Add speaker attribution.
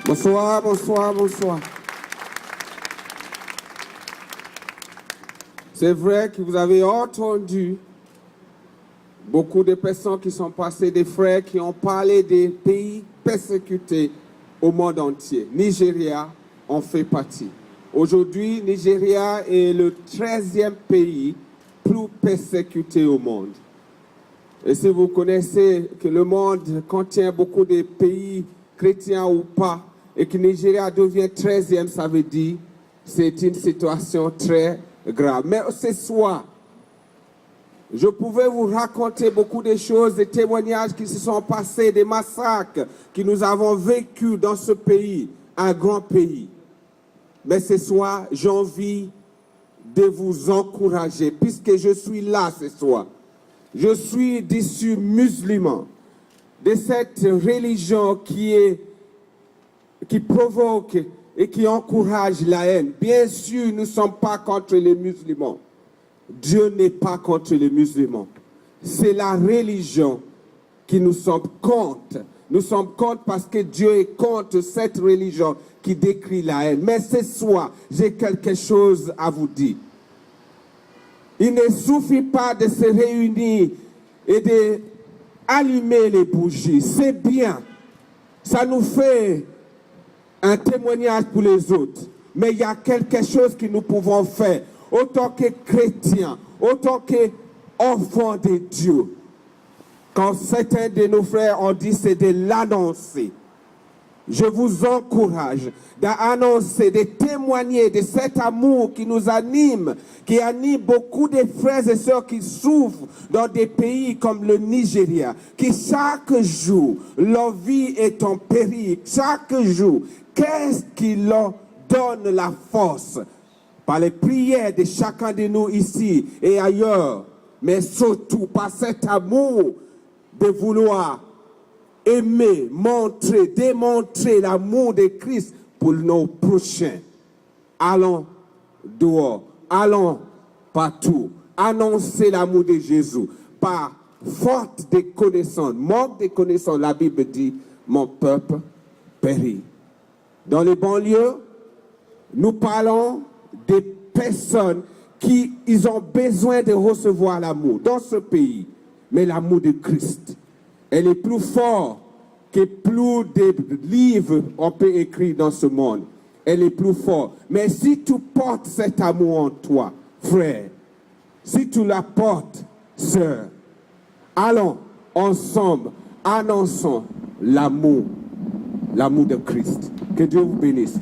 Speaker 1: Bonsoir, bonsoir, bonsoir. C'est vrai que vous avez entendu beaucoup de personnes qui sont passées, des frères qui ont parlé des pays persécutés au monde entier. Nigeria en fait partie. Aujourd'hui, Nigeria est le 13e pays plus persécuté au monde. Et si vous connaissez que le monde contient beaucoup de pays chrétiens ou pas, et que Nigeria devient 13e, ça veut dire que c'est une situation très grave. Mais ce soir, je pouvais vous raconter beaucoup de choses, des témoignages qui se sont passés, des massacres que nous avons vécus dans ce pays, un grand pays. Mais ce soir, j'ai envie de vous encourager, puisque je suis là ce soir. Je suis d'issue musulman, de cette religion qui provoque et qui encourage la haine. Bien sûr, nous ne sommes pas contre les musulmans. Dieu n'est pas contre les musulmans. C'est la religion qui nous sommes contre. Nous sommes contre parce que Dieu est contre cette religion qui décrit la haine. Mais ce soir, j'ai quelque chose à vous dire. Il ne suffit pas de se réunir et d'allumer les bougies. C'est bien. Ça nous fait un témoignage pour les autres. Mais il y a quelque chose que nous pouvons faire, autant que chrétiens, autant qu'enfants de Dieu. Quand certains de nos frères ont dit, c'est de l'annoncer. Je vous encourage d'annoncer, de témoigner de cet amour qui nous anime, qui anime beaucoup de frères et sœurs qui souffrent dans des pays comme le Nigeria, qui chaque jour, leur vie est en péril. Chaque jour, qu'est-ce qui leur donne la force? Par les prières de chacun de nous ici et ailleurs, mais surtout par cet amour de vouloir aimer, montrer, démontrer l'amour de Christ pour nos prochains. Allons dehors, allons partout, annoncer l'amour de Jésus par faute de connaissances, manque de connaissances. La Bible dit, mon peuple périt. Dans les banlieues, nous parlons des personnes qui ils ont besoin de recevoir l'amour dans ce pays. Mais l'amour de Christ, elle est plus fort que plus de livres on peut écrire dans ce monde. Elle est plus forte. Mais si tu portes cet amour en toi, frère, si tu la portes, sœur, allons ensemble, annonçons l'amour de Christ. Que Dieu vous bénisse.